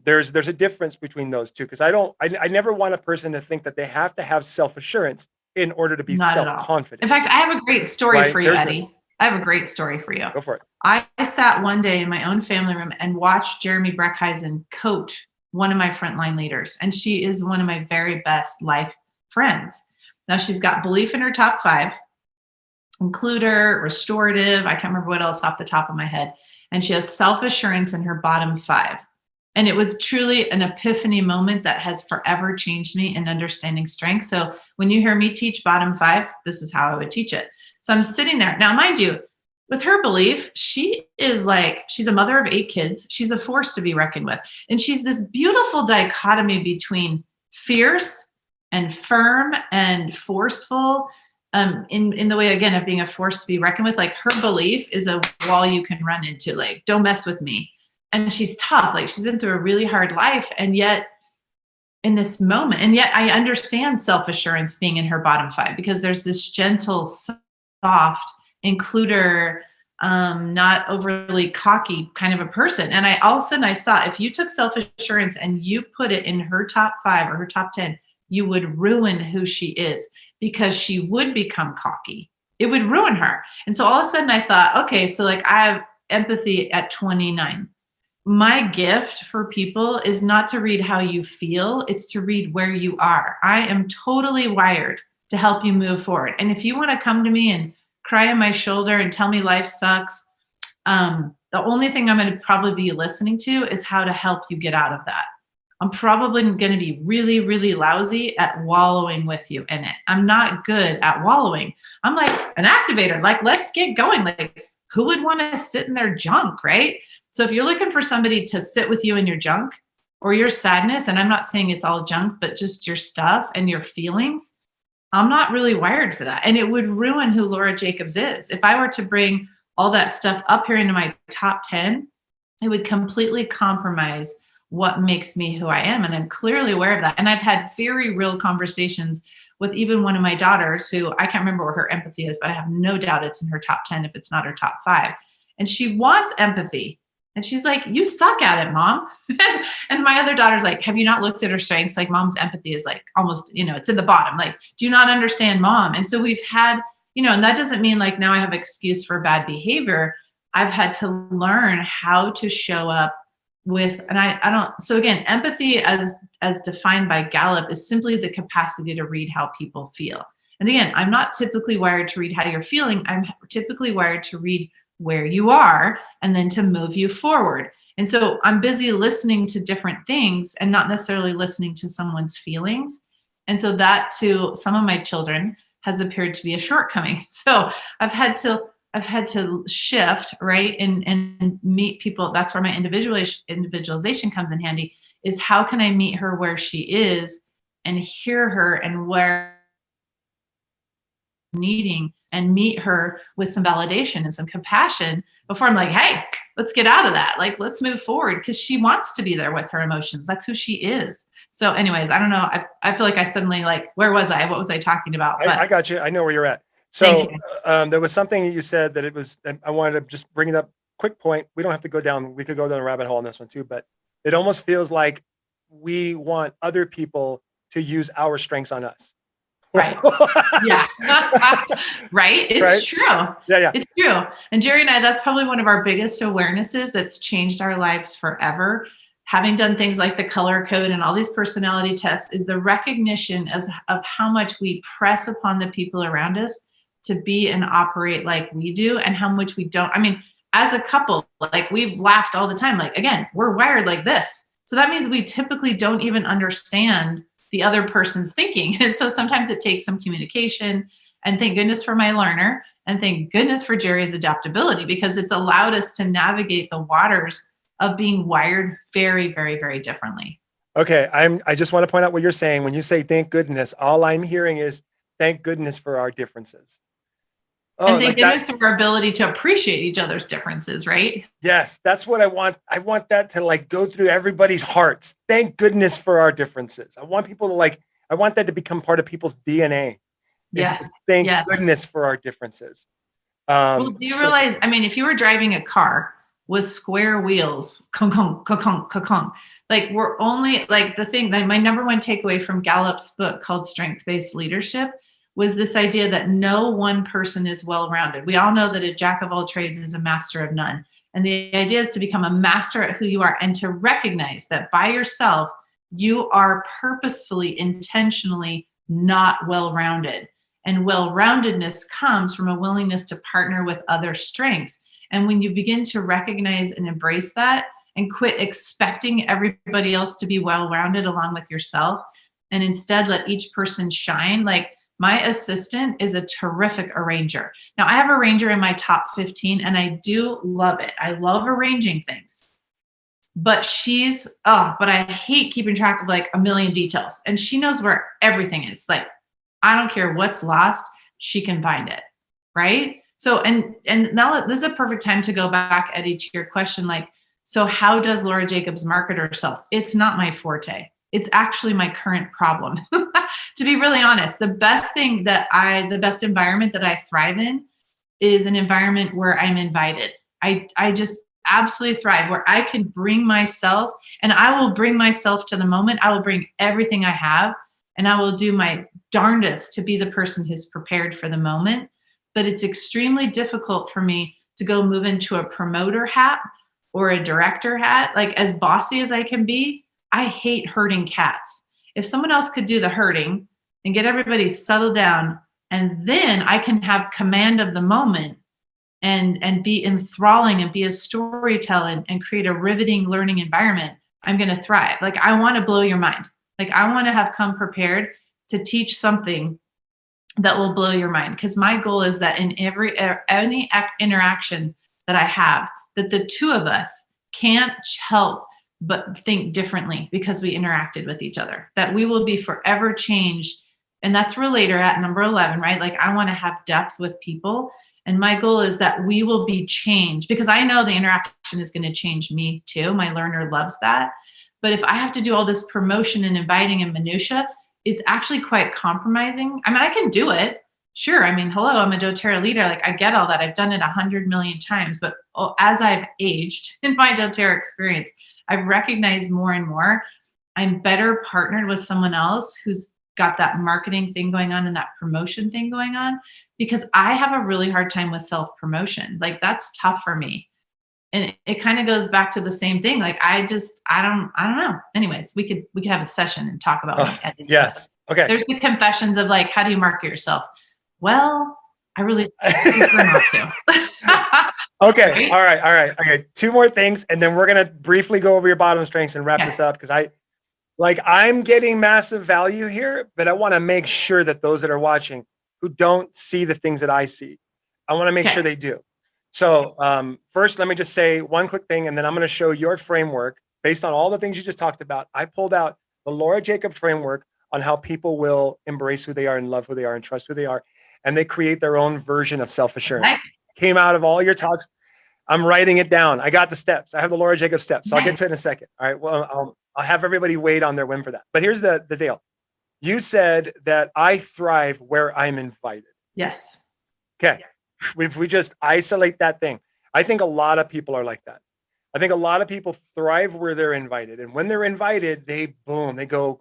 There's a difference between those two, because I never want a person to think that they have to have self-assurance in order to be self-confident. In fact, I have a great story for you, Eddie. I have a great story for you. Go for it. I sat one day in my own family room and watched Jeremy Breckheisen coach one of my frontline leaders. And she is one of my very best life friends. Now, she's got belief in her top 5, includer, restorative, I can't remember what else off the top of my head. And she has self-assurance in her bottom 5. And it was truly an epiphany moment that has forever changed me in understanding strength. So when you hear me teach bottom five, this is how I would teach it. So I'm sitting there. Now, mind you, with her belief, she is like, she's a mother of 8 kids. She's a force to be reckoned with. And she's this beautiful dichotomy between fierce and firm and forceful, in the way, again, of being a force to be reckoned with. Like, her belief is a wall you can run into. Like, don't mess with me. And she's tough. Like, she's been through a really hard life. And yet in this moment, and yet I understand self-assurance being in her bottom five, because there's this gentle, soft includer, not overly cocky kind of a person. And I all of a sudden I saw, if you took self-assurance and you put it in her top 5 or her top 10, you would ruin who she is, because she would become cocky. It would ruin her. And so all of a sudden I thought, okay, so like, I have empathy at 29. My gift for people is not to read how you feel, it's to read where you are. I am totally wired to help you move forward. And if you want to come to me and cry on my shoulder and tell me life sucks, the only thing I'm going to probably be listening to is how to help you get out of that. I'm probably going to be really, really lousy at wallowing with you in it. I'm not good at wallowing. I'm like an activator. Like, let's get going. Like, who would want to sit in their junk, right? So if you're looking for somebody to sit with you in your junk or your sadness, and I'm not saying it's all junk, but just your stuff and your feelings, I'm not really wired for that. And it would ruin who Laura Jacobs is. If I were to bring all that stuff up here into my top 10, it would completely compromise what makes me who I am. And I'm clearly aware of that. And I've had very real conversations with even one of my daughters, who I can't remember what her empathy is, but I have no doubt it's in her top 10 if it's not her top 5. And she wants empathy. And she's like, you suck at it, Mom. And my other daughter's like, have you not looked at her strengths? Like, Mom's empathy is like almost, it's in the bottom. Like, do you not understand, Mom? And so we've had, and that doesn't mean like now I have excuse for bad behavior. I've had to learn how to show up with, and I don't, so again, empathy as defined by Gallup is simply the capacity to read how people feel. And again, I'm not typically wired to read how you're feeling. I'm typically wired to read where you are and then to move you forward. And so I'm busy listening to different things and not necessarily listening to someone's feelings. And so that, to some of my children, has appeared to be a shortcoming. So I've had to shift, right, and meet people. That's where my individualization comes in handy, is how can I meet her where she is and hear her and where needing, and meet her with some validation and some compassion before I'm like, hey, let's get out of that. Like, let's move forward, because she wants to be there with her emotions. That's who she is. So anyways, I don't know. I feel like I suddenly, like, where was I? What was I talking about? But I got you. I know where you're at. So there was something that you said that it was, and I wanted to just bring it up. Quick point. We don't have to go down. We could go down a rabbit hole on this one too, but it almost feels like we want other people to use our strengths on us. Right. Yeah. Right. It's Right? true. Yeah. It's true. And Jerry and I, that's probably one of our biggest awarenesses that's changed our lives forever. Having done things like the color code and all these personality tests, is the recognition of how much we press upon the people around us to be and operate like we do, and how much we don't. I mean, as a couple, like, we've laughed all the time. Like, again, we're wired like this. So that means we typically don't even understand the other person's thinking. And so sometimes it takes some communication, and thank goodness for my learner, and thank goodness for Jerry's adaptability, because it's allowed us to navigate the waters of being wired very, very, very differently. Okay. I just want to point out what you're saying. When you say thank goodness, all I'm hearing is thank goodness for our differences. Oh, and thank goodness for our ability to appreciate each other's differences, right? Yes, that's what I want. I want that to like go through everybody's hearts. Thank goodness for our differences. I want people to I want that to become part of people's DNA. Yes. Thank goodness for our differences. Well, do you realize, I mean, if you were driving a car with square wheels, like, we're only, like, the thing that my number one takeaway from Gallup's book called Strength-Based Leadership was this idea that no one person is well-rounded. We all know that a jack of all trades is a master of none. And the idea is to become a master at who you are, and to recognize that by yourself, you are purposefully, intentionally not well-rounded. And well-roundedness comes from a willingness to partner with other strengths. And when you begin to recognize and embrace that, and quit expecting everybody else to be well-rounded along with yourself, and instead let each person shine. Like, my assistant is a terrific arranger. Now, I have a arranger in my top 15 and I do love it. I love arranging things. But but I hate keeping track of like a million details. And she knows where everything is. Like, I don't care what's lost, she can find it. Right. So, and now this is a perfect time to go back, Eddie, to your question. Like, so how does Laura Jacobs market herself? It's not my forte. It's actually my current problem. To be really honest, the best environment that I thrive in is an environment where I'm invited. I just absolutely thrive where I can bring myself, and I will bring myself to the moment. I will bring everything I have, and I will do my darndest to be the person who's prepared for the moment. But it's extremely difficult for me to go move into a promoter hat or a director hat. Like, as bossy as I can be, I hate herding cats. If someone else could do the herding and get everybody settled down, and then I can have command of the moment and be enthralling and be a storyteller and create a riveting learning environment, I'm going to thrive. Like, I want to blow your mind. Like, I want to have come prepared to teach something that will blow your mind. Because my goal is that in any interaction that I have, that the two of us can't help but think differently because we interacted with each other, that we will be forever changed. And that's relator at number 11, right? Like, I want to have depth with people. And my goal is that we will be changed, because I know the interaction is going to change me too. My learner loves that. But if I have to do all this promotion and inviting and minutia, it's actually quite compromising. I mean, I can do it. Sure. I mean, hello, I'm a doTERRA leader. Like, I get all that. I've done it 100 million times. But as I've aged in my doTERRA experience, I've recognized more and more I'm better partnered with someone else who's got that marketing thing going on and that promotion thing going on, because I have a really hard time with self-promotion. Like, that's tough for me. And it kind of goes back to the same thing. Like, I don't know. Anyways, we could have a session and talk about my editing. Yes. Okay. There's the confessions of like, how do you market yourself? Well, I really prefer not to. Okay. Right? All right. Okay. Two more things, and then we're going to briefly go over your bottom strengths and wrap this up, because I'm getting massive value here, but I want to make sure that those that are watching who don't see the things that I see, I want to make sure they do. So first, let me just say one quick thing, and then I'm going to show your framework based on all the things you just talked about. I pulled out the Laura Jacobs framework on how people will embrace who they are and love who they are and trust who they are, and they create their own version of self-assurance. Nice. Came out of all your talks. I'm writing it down. I got the steps. I have the Laura Jacobs steps. So I'll get to it in a second. All right. Well, I'll have everybody wait on their whim for that. But here's the deal. You said that I thrive where I'm invited. Yes. Okay. If we just isolate that thing, I think a lot of people are like that. I think a lot of people thrive where they're invited. And when they're invited, they go,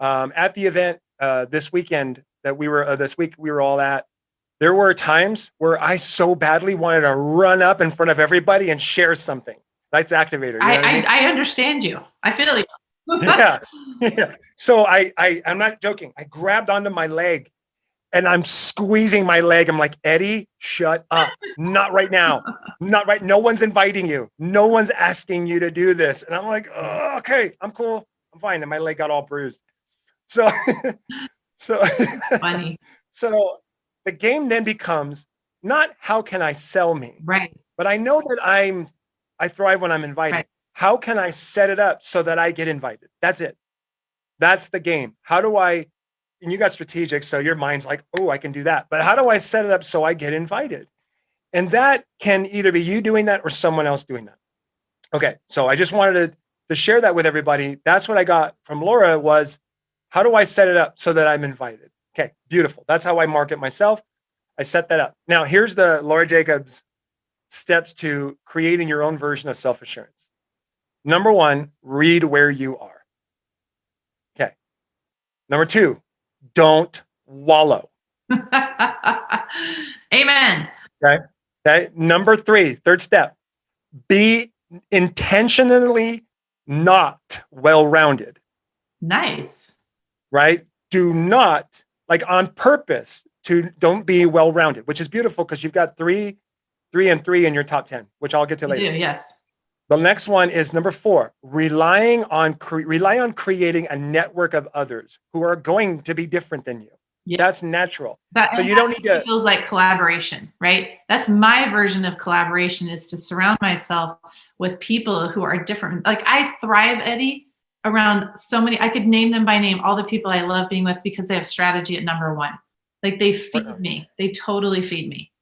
at the event this week we were all at, there were times where I so badly wanted to run up in front of everybody and share something. That's activator. You know what I mean? I understand you. I feel you. Yeah. So I'm not joking. I grabbed onto my leg and I'm squeezing my leg. I'm like, Eddie, shut up. Not right now. Not right. No one's inviting you. No one's asking you to do this. And I'm like, oh, okay, I'm cool. I'm fine. And my leg got all bruised. So Funny. So the game then becomes not how can I sell me? Right. But I know that I thrive when I'm invited. Right. How can I set it up so that I get invited? That's it. That's the game. How do I, and you got strategic, so your mind's like, oh, I can do that. But how do I set it up so I get invited? And that can either be you doing that or someone else doing that. Okay, so I just wanted to share that with everybody. That's what I got from Laura was, how do I set it up so that I'm invited? Okay, beautiful. That's how I market myself. I set that up. Now, here's the Laura Jacobs steps to creating your own version of self-assurance. Number 1, read where you are. Okay. Number 2, don't wallow. Amen. Okay. Number 3, third step, be intentionally not well-rounded. Nice. Right? Do not, like on purpose, don't be well-rounded, which is beautiful because you've got 3 and 3 in your top 10, which I'll get to later. You do, yes. The next one is number 4, rely on creating a network of others who are going to be different than you. Yeah. That's natural. So And you don't need to. feels like collaboration, right? That's my version of collaboration, is to surround myself with people who are different. Like I thrive, Eddie, around so many. I could name them by name, all the people I love being with, because they have strategy at number one. Like they feed me. They totally feed me.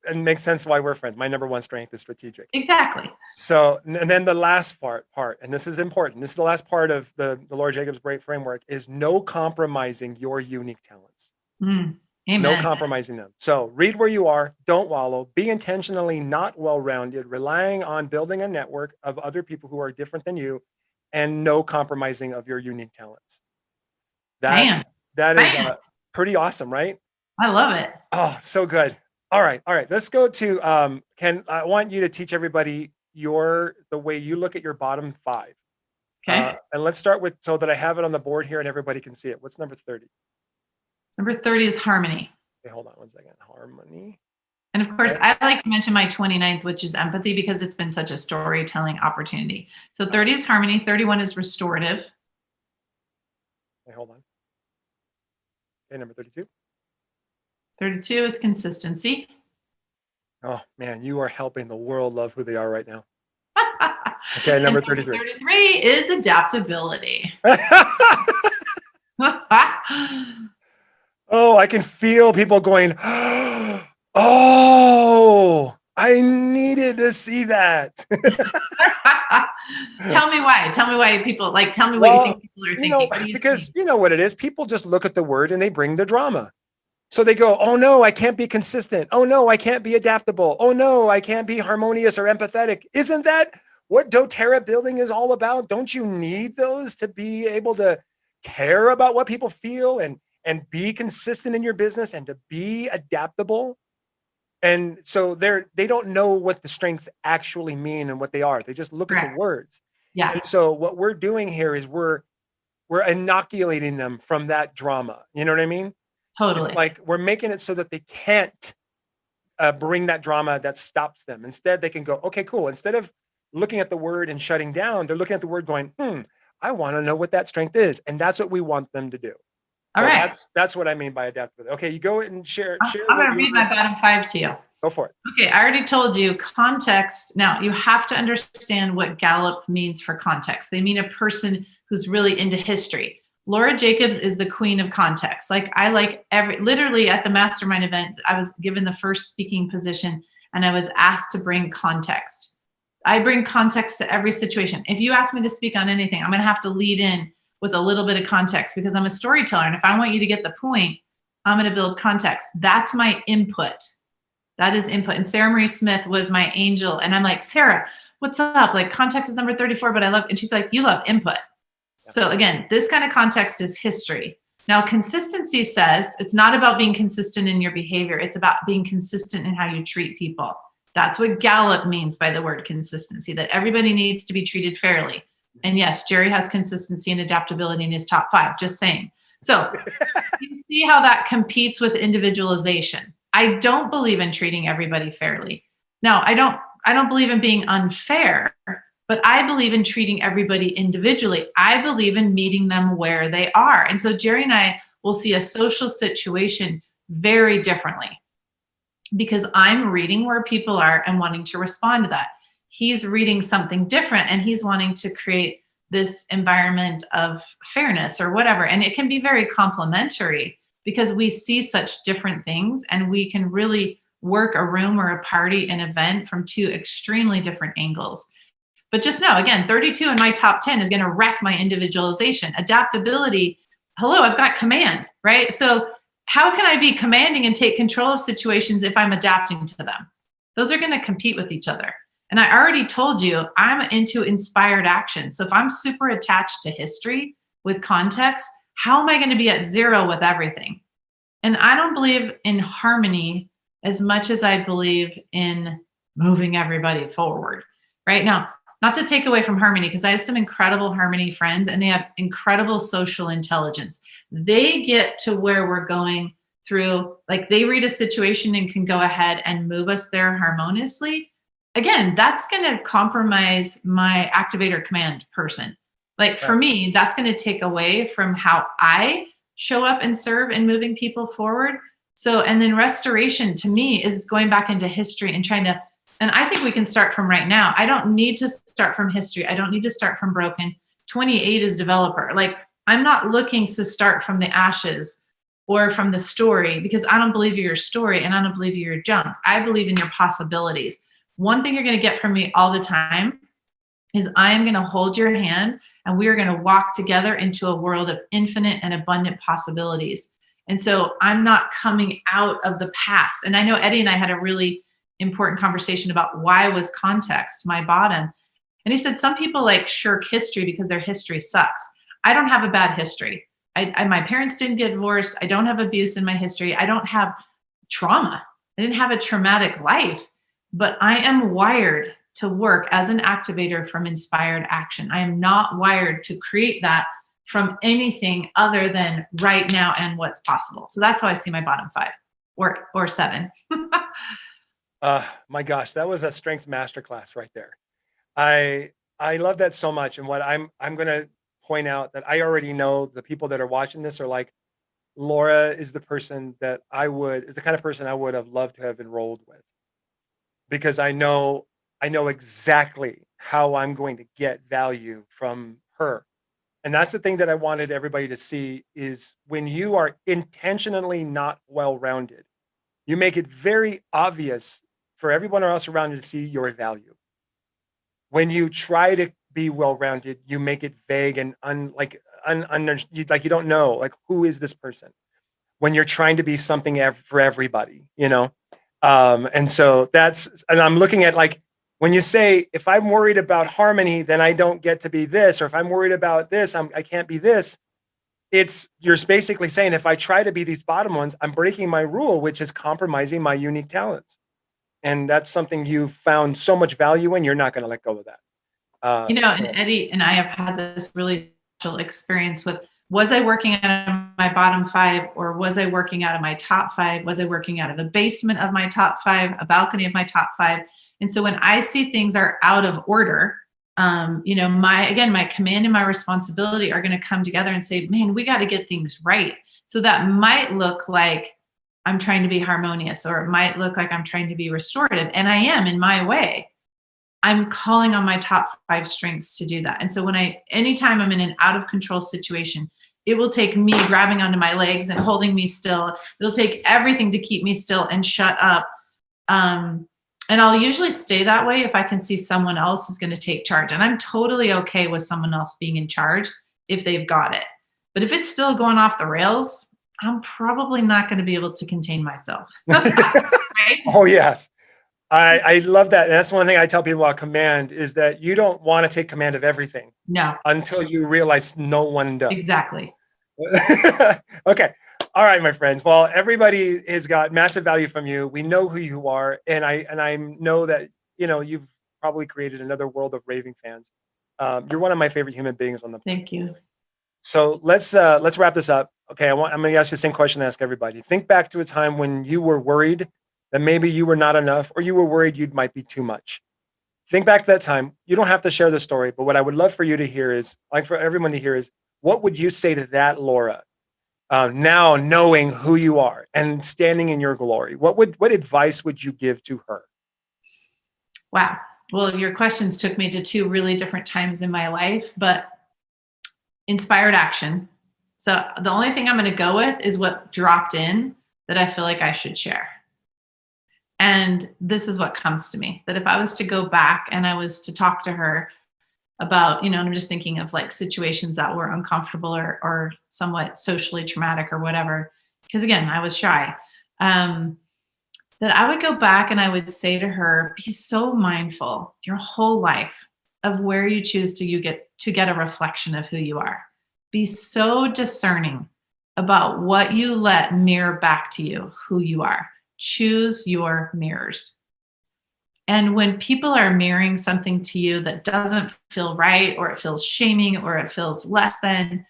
It makes sense why we're friends. My number 1 strength is strategic. Exactly. So, and then the last part, and this is important. This is the last part of the Laura Jacobs Great Framework, is no compromising your unique talents. Amen. No compromising them. So read where you are, don't wallow, be intentionally not well-rounded, relying on building a network of other people who are different than you, and no compromising of your unique talents. That is pretty awesome, right? I love it. Oh, so good. All right. Let's go to I want you to teach everybody the way you look at your bottom 5. Okay. And let's start with, so that I have it on the board here and everybody can see it. What's number 30? Number 30 is harmony. Okay, hold on one second. Harmony. And of course, I like to mention my 29th, which is empathy, because it's been such a storytelling opportunity. So 30 is harmony. 31 is restorative. Okay, hold on. Okay, number 32. 32 is consistency. Oh man, you are helping the world love who they are right now. Okay, number 33. 33 is adaptability. Oh, I can feel people going, oh, I needed to see that. Tell me why. Tell me why people tell me what you think people are thinking. Because you know what it is. People just look at the word and they bring the drama. So they go, oh no, I can't be consistent. Oh no, I can't be adaptable. Oh no, I can't be harmonious or empathetic. Isn't that what doTERRA building is all about? Don't you need those to be able to care about what people feel and be consistent in your business and to be adaptable? And so they don't know what the strengths actually mean and what they are. They just look at the words. Yeah. And so what we're doing here is we're inoculating them from that drama. You know what I mean? Totally. It's like we're making it so that they can't bring that drama that stops them. Instead, they can go, okay, cool. Instead of looking at the word and shutting down, they're looking at the word going, I want to know what that strength is. And that's what we want them to do. All right. That's what I mean by adaptability. Okay, you go and share. I'm going to read my bottom 5 to you. Go for it. Okay, I already told you context. Now, you have to understand what Gallup means for context. They mean a person who's really into history. Laura Jacobs is the queen of context. Literally at the mastermind event, I was given the first speaking position and I was asked to bring context. I bring context to every situation. If you ask me to speak on anything, I'm going to have to lead in with a little bit of context because I'm a storyteller. And if I want you to get the point, I'm going to build context. That's my input. That is input. And Sarah Marie Smith was my angel. And I'm like, Sarah, what's up? Like context is number 34, but I love, and she's like, you love input. So again, this kind of context is history. Now, consistency says it's not about being consistent in your behavior. It's about being consistent in how you treat people. That's what Gallup means by the word consistency, that everybody needs to be treated fairly. And yes, Jerry has consistency and adaptability in his top 5, just saying. So you see how that competes with individualization. I don't believe in treating everybody fairly. Now, I don't believe in being unfair, but I believe in treating everybody individually. I believe in meeting them where they are. And so Jerry and I will see a social situation very differently because I'm reading where people are and wanting to respond to that. He's reading something different and he's wanting to create this environment of fairness or whatever. And it can be very complementary because we see such different things and we can really work a room or a party, an event from 2 extremely different angles. But just know, again, 32 in my top 10 is going to wreck my individualization. Adaptability, hello, I've got command, right? So how can I be commanding and take control of situations if I'm adapting to them? Those are going to compete with each other. And I already told you, I'm into inspired action. So if I'm super attached to history with context, how am I going to be at 0 with everything? And I don't believe in harmony as much as I believe in moving everybody forward. Right now, not to take away from harmony, because I have some incredible harmony friends and they have incredible social intelligence. They get to where we're going through, like they read a situation and can go ahead and move us there harmoniously. again, that's going to compromise my activator command person. Like for Right. me, that's going to take away from how I show up and serve and moving people forward. So, and then restoration to me is going back into history and trying to, and I think we can start from right now. I don't need to start from history. I don't need to start from broken. 28 is developer. Like I'm not looking to start from the ashes or from the story, because I don't believe you're your story and I don't believe you're your junk. I believe in your possibilities. One thing you're going to get from me all the time is I am going to hold your hand and we are going to walk together into a world of infinite and abundant possibilities. And so I'm not coming out of the past. And I know Eddie and I had a really important conversation about why was context my bottom. And he said, some people like shirk history because their history sucks. I don't have a bad history. My parents didn't get divorced. I don't have abuse in my history. I don't have trauma. I didn't have a traumatic life, but I am wired to work as an activator from inspired action. I am not wired to create that from anything other than right now and what's possible. So that's how I see my bottom 5 or 7. My gosh, that was a strengths masterclass right there. I love that so much. And what I'm going to point out that I already know the people that are watching this are like, Laura is the person that is the kind of person I would have loved to have enrolled with, because I know exactly how I'm going to get value from her. And that's the thing that I wanted everybody to see is when you are intentionally not well-rounded, you make it very obvious for everyone else around you to see your value. When you try to be well-rounded, you make it vague and like you don't know, like, who is this person? When you're trying to be something for everybody, and so and I'm looking at, like, when you say, if I'm worried about harmony, then I don't get to be this, or if I'm worried about this, I can't be this. You're basically saying, if I try to be these bottom ones, I'm breaking my rule, which is compromising my unique talents. And that's something you've found so much value in. You're not going to let go of that. And Eddie and I have had this really special experience with, was I working out of my bottom 5 or was I working out of my top 5? Was I working out of the basement of my top 5, a balcony of my top 5? And so when I see things are out of order, my command and my responsibility are going to come together and say, man, we got to get things right. So that might look like I'm trying to be harmonious, or it might look like I'm trying to be restorative. And I am in my way. I'm calling on my top 5 strengths to do that. And so anytime I'm in an out of control situation, it will take me grabbing onto my legs and holding me still. It'll take everything to keep me still and shut up. And I'll usually stay that way if I can see someone else is going to take charge. And I'm totally okay with someone else being in charge if they've got it. But if it's still going off the rails, I'm probably not going to be able to contain myself. Right? Oh, yes. I love that. And that's one thing I tell people about command, is that you don't want to take command of everything. No. Until you realize no one does. Exactly. Okay. All right, my friends. Well, everybody has got massive value from you. We know who you are. And I know that, you've probably created another world of raving fans. You're one of my favorite human beings on the planet. Thank you. So let's wrap this up. Okay. I'm going to ask you the same question I ask everybody. Think back to a time when you were worried that maybe you were not enough, or you were worried you might be too much. Think back to that time. You don't have to share the story, but what I would love for you to hear is, like for everyone to hear is, what would you say to that Laura, now knowing who you are and standing in your glory? What advice would you give to her? Wow. Well, your questions took me to 2 really different times in my life, but inspired action. So the only thing I'm going to go with is what dropped in that I feel like I should share. And this is what comes to me, that if I was to go back and I was to talk to her about, and I'm just thinking of like situations that were uncomfortable or somewhat socially traumatic or whatever, because again, I was shy, that I would go back and I would say to her, be so mindful your whole life of where you choose to get a reflection of who you are. Be so discerning about what you let mirror back to you, who you are. Choose your mirrors. And when people are mirroring something to you that doesn't feel right, or it feels shaming, or it feels less than,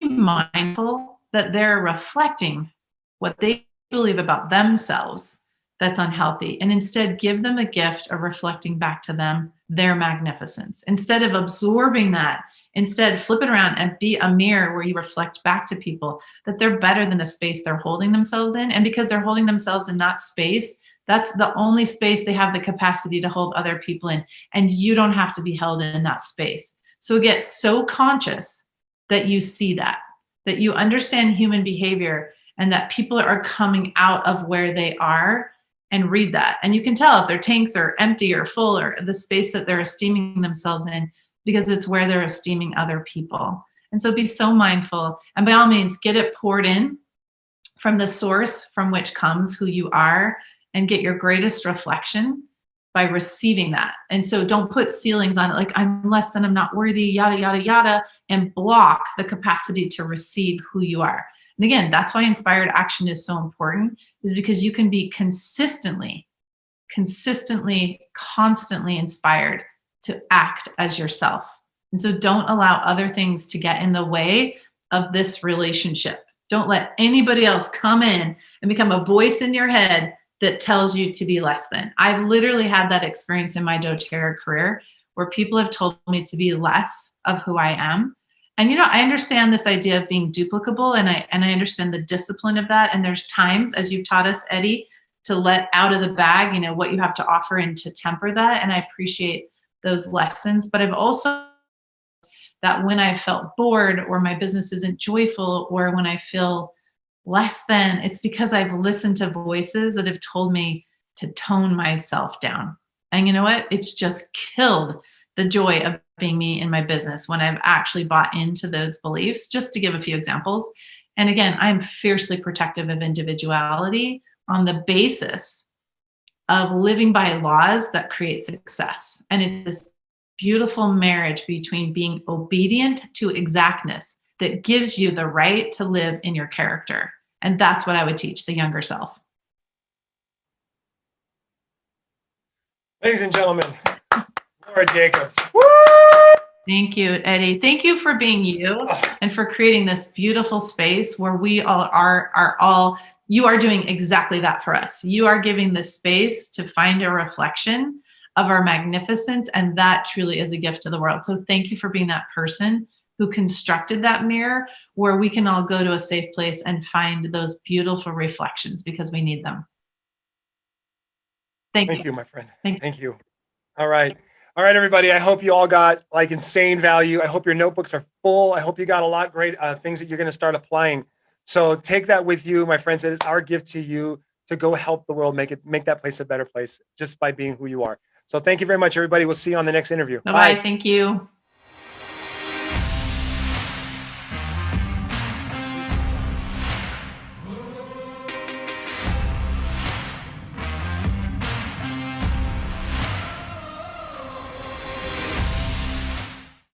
be mindful that they're reflecting what they believe about themselves that's unhealthy, and instead give them a gift of reflecting back to them their magnificence. Instead of absorbing that, instead flip it around and be a mirror where you reflect back to people that they're better than the space they're holding themselves in. And because they're holding themselves in that space, that's the only space they have the capacity to hold other people in. And you don't have to be held in that space. So get so conscious that you see that you understand human behavior, and that people are coming out of where they are, and read that. And you can tell if their tanks are empty or full, or the space that they're esteeming themselves in, because it's where they're esteeming other people. And so be so mindful, and by all means, get it poured in from the source from which comes who you are, and get your greatest reflection by receiving that. And so don't put ceilings on it, like I'm less than, I'm not worthy, yada, yada, yada, and block the capacity to receive who you are. And again, that's why inspired action is so important, is because you can be constantly, constantly inspired to act as yourself. And so don't allow other things to get in the way of this relationship. Don't let anybody else come in and become a voice in your head that tells you to be less than. I've literally had that experience in my doTERRA career, where people have told me to be less of who I am. And I understand this idea of being duplicable, and I understand the discipline of that. And there's times, as you've taught us, Eddie, to let out of the bag, what you have to offer, and to temper that. And I appreciate those lessons. But I've also that when I felt bored, or my business isn't joyful, or when I feel less than, it's because I've listened to voices that have told me to tone myself down. And you know what? It's just killed the joy of being me in my business when I've actually bought into those beliefs, just to give a few examples. And again, I'm fiercely protective of individuality on the basis of living by laws that create success. And it's this beautiful marriage between being obedient to exactness that gives you the right to live in your character. And that's what I would teach the younger self. Ladies and gentlemen, Laura Jacobs. Woo! Thank you, Eddie. Thank you for being you, and for creating this beautiful space where we all are all, you are doing exactly that for us. You are giving the space to find a reflection of our magnificence, and that truly is a gift to the world. So thank you for being that person who constructed that mirror where we can all go to a safe place and find those beautiful reflections, because we need them. Thank you, my friend. Thank you. All right, everybody. I hope you all got insane value. I hope your notebooks are full. I hope you got a lot of great things that you're going to start applying. So take that with you, my friends. It is our gift to you to go help the world, make that place a better place, just by being who you are. So thank you very much, everybody. We'll see you on the next interview. Bye. Thank you.